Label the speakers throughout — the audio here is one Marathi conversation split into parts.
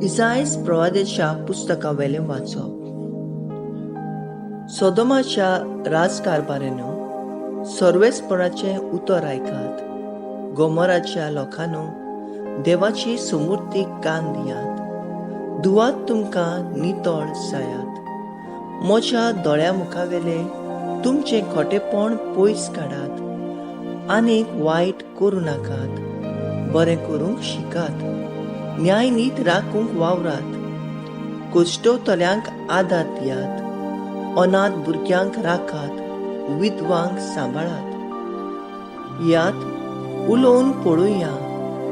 Speaker 1: इसायस प्रवादेच्या पुस्तकावेलें वाचप. सोदोमाच्या राजकारभारानू सर्वेस्पणाचें उतर आयकात. गोमोराच्या लोकांनो, देवाची सुमूर्ती कान दियात. दुवात तुमकां नितळ जायात. म्हज्या दोळ्या मुखावेले तुमचें खोटेपण पयस काडात. आनीक वायट करूं नाकात. बरें करूंक शिकात. न्याय नीत राखूंक वावरात. कुश्टोतल्यांक आदार दियात. अनाथ भुरग्यांक राखात. विधवांक सांबाळात. यात उलोवन पळोवया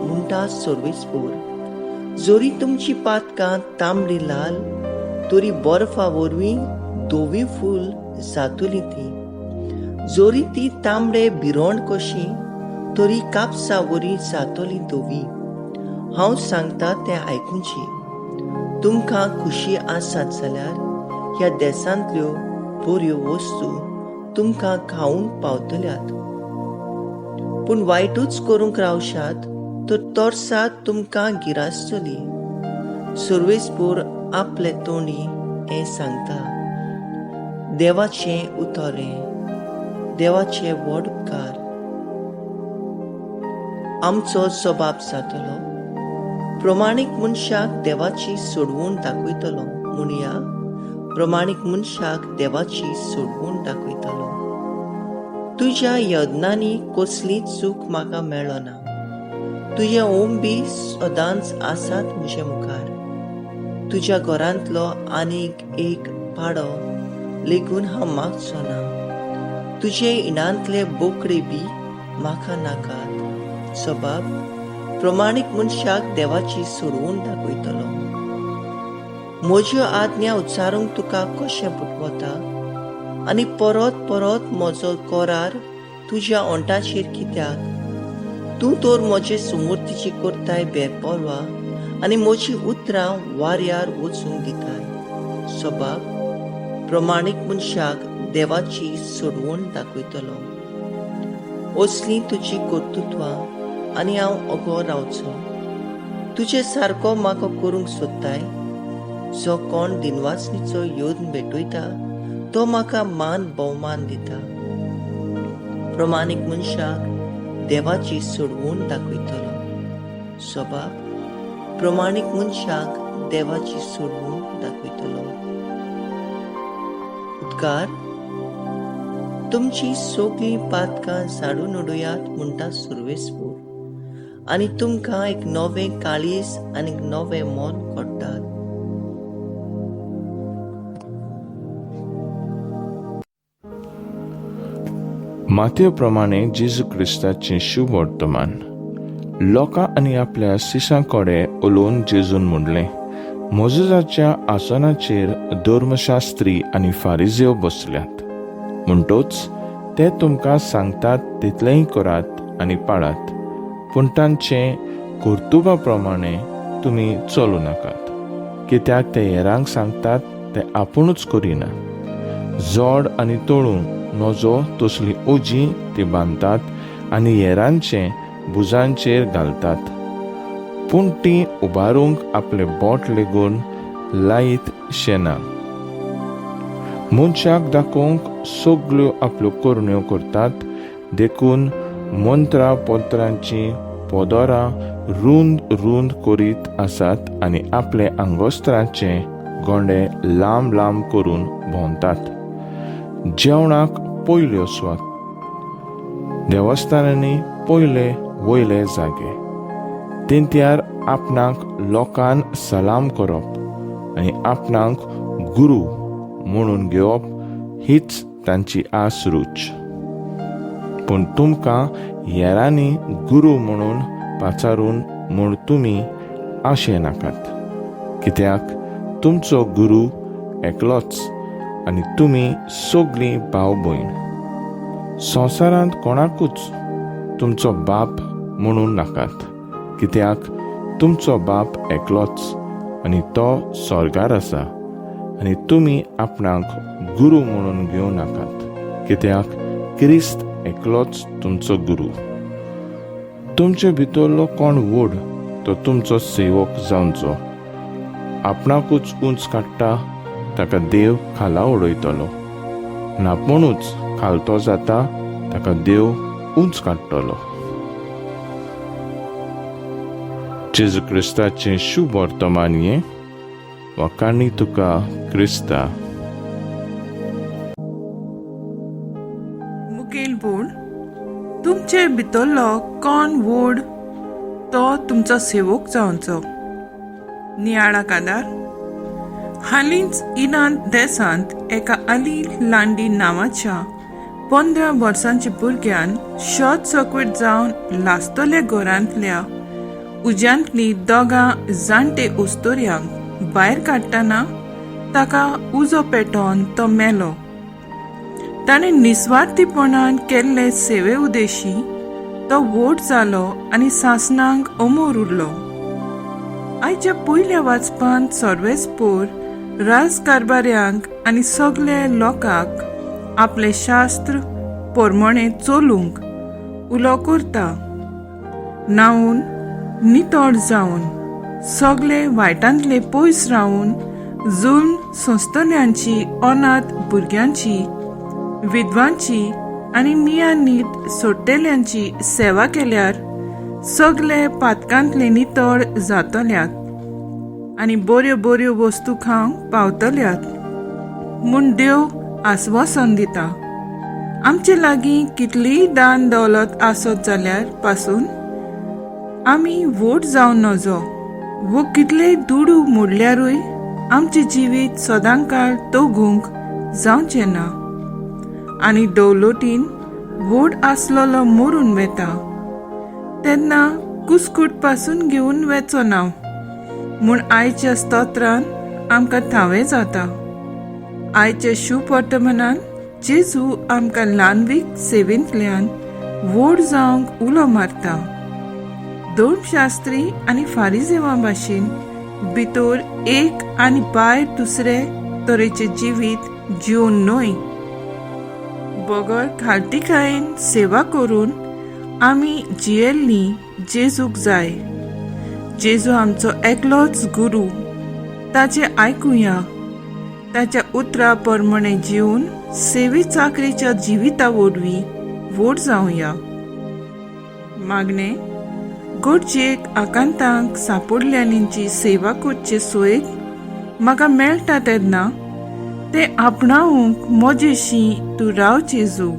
Speaker 1: म्हणटा सर्वेस्पोर. जोरी तुमची पातकां तांबडी लाल, तोरी बर्फा वरवीं धोवी फूल जातुली ती. जोरी ती तांबडे भिरोण कशी, तोरी कापसा वरी जातोली धोवी. हांव सांगता तें आयकुची. तुमकां खुशी आसात जाल्यार ह्या देसांतल्यो बऱ्यो वस्तू तुमकां खावून पावतल्यात. पूण वायटूच करूंक रावशात तर तोर्सात तुमकां गिरासतली. सर्वेस्पोर आपले तोंडी हें सांगता. देवाचें उतोरें, देवाचे व्हड उपकार. आमचो सबाब जातलो. प्रमाणीक मनशाक देवाची सोडवून दाखयतलो. म्हणया प्रमाणीक मनशाक देवाची सोडवून दाखयतलो. तुज्या यत्नांनी कसलीच चूक म्हाका मेळ्ळो ना. तुजे ओम बी सदांच आसात म्हजे मुखार. तुज्या घरांतलो आनीक एक पाडो लेगून हांव मागचो ना. तुजे इनांतले बोकडे बी म्हाका नाकात. सबाब प्रमाणीक मनशाक देवाची सोडवून दाखयतलो. म्हज्यो आज्ञा उच्चारूंक तुका कशें बुटवता, आनी परत परत म्हजो करार तुज्या ओंटाचेर कित्याक? तूं तर म्हजे सुमूर्तीची करताय बेरपरवा, आनी म्हजी उतरां वाऱ्यार वचूंक दिताय. सबाब प्रमाणीक मनशाक देवाची सोडवून दाखयतलो. असलीं तुजी कर्तुत्वां आनी हांव ओगो रावचो. तुजे सारको म्हाका करूंक सोदताय. जो कोण दिनवासनीचो योद्न भेटयता तो म्हाका मान भोवमान दिता. प्रमाणीक मनशाक देवाची सोडवून दाखयतलो. सबाब प्रमाणीक मनशाक देवाची सोडवून दाखयतलो. उद्गार. तुमची सगळीं पातकां झाडून उडयात म्हणटा सर्वेस्पोर, आनी तुमकां एक नवें काळीज आनी नवें मोन कोडटात.
Speaker 2: माथ्यो प्रमाणे जेजू क्रिस्ताचें शुभ वर्तमान. लोकां आनी आपल्या सिसां कडेन उलोवन जेजून म्हणलें, मोजेसाच्या आसनाचेर धर्मशास्त्री आनी फारिजेव बसल्यात. म्हणटोच ते तुमकां सांगतात तितलेंय करात आनी पाळात. पूण तांचे कर्तुबा प्रमाणे तुमी चलूं नाकात. कित्याक ते हेरांक सांगतात ते आपुणूच करिना. जोड आनी तळू नजो तसली ओजी ती बांदतात आनी हेरांचे भुजांचेर घालतात. पूण ती उबारूंक आपले बोट लेगून लायत शेना. मनशाक दाखोवंक सगळ्यो आपल्यो करण्यो करतात. देखून मंत्रां पोतरांची पोदोरां रुंद रुंद करीत आसात आनी आपले आंगोस्त्रांचे गोंडे लांब लांब करून भोंवतात. जेवणाक पयल्यो सुवात, देवस्थानांनी पयले वयले जागे. तेंत्यार आपणाक लोकांन सलाम करप आनी आपणाक गुरू म्हणून घेवप हीच तांची आस रूच. पूण तुमकां हेरांनी गुरू म्हणून पाचारून म्हूण तुमी आशे नाकात. कित्याक तुमचो गुरू एकलोच आनी तुमी सगळीं भाव भयण. संवसारांत कोणाकूच तुमचो बाप म्हणून नाकात. कित्याक तुमचो बाप एकलोच आनी तो स्वर्गार आसा. आनी तुमी आपणाक गुरू म्हणून घेवं नाकात. कित्याक क्रिस्त एकलोच तुमचो गुरू. तुमचे भितरलो कोण व्हड तो तुमचो सेवक जावचो. आपणाकूच उंच काडटा ताका देव खाला उडयतलो. नापूणूच खालतो जाता ताका देव उंच काडटलो. जेजू क्रिस्ताचें शुभ वर्तमान हें वकाणी तुका क्रिस्ता.
Speaker 3: मुखेल बोड तुमचे भितरलो कोण व्हड तो तुमचो सेवक जावचो. नियाळा कादार हालींच इराण देशांत एका अली लांडी नांवाच्या 15 वर्सांच्या भुरग्यान शॉर्ट सर्किट जावन लास्तोल्या घरांतल्या उज्यांतली दोगां जाणटे उस्तोर्यांक भायर काडटना ताका उजो पेटोवन तो मेलो. ताणें निस्वार्थीपणान केल्ले सेवे उद्देशी तो व्हड जालो आनी सासणांक अमोर उरलो. आयच्या पयल्या वाचपांत सर्वेस्पोर राजकारभाऱ्यांक आनी सगळे लोकांक आपले शास्त्र पोरमोणे चोलूंक उलो करता. नावून नितळ जावन सगळे वायटांतले पयस रावन जुल्म संस्थोल्यांची, अनाथ भुरग्यांची, विधवांची आनी मियांनीत सोडटेल्यांची सेवा केल्यार सगळे पातकांतले नितळ जातल्यात आनी बऱ्यो बऱ्यो वस्तू खावंक पावतल्यात म्हूण देव आस्वासन दिता. आमचे लागीं कितलीय दान दौलत आसत जाल्यार पासून आमी व्हड जावन नजो वो कितलेय दुडू मोडल्यारूय आमचे जिवीत सदांकाळ तोगूंक जावचें ना. आनी दौलतीन व्हड आसलोलो मरून वेता तेन्ना कुसकूट पासून घेवन वेचो ना म्हूण आयच्या स्तोत्रान आमकां थावे जाता. आयचे शुभ वर्तमानान जेजू आमकां ल्हानवीक सेवेंतल्यान व्हड जावंक उलो मारता. धर्मशास्त्री आनी फारिजेवां भाशेन भितर एक आनी भायर दुसरे तरेचे जिवीत जिवन न्हय. बगर खालतिकायेन सेवा करून आमी जियेल्ली जेजूक जाय. जेजू आमचो एकलोच गुरू. ताचे आयकुया, ताच्या उतरा प्रमाणे जिवन सेवे चाकरीच्या जिविता वडवी व्हड जावया. मागणे गोडजेक आकांतांक सांपडलेल्यांची सेवा करचे सोयेक म्हाका मेळटा तेन्ना ते आपणावंक मोजेशी तूं राव जेजू.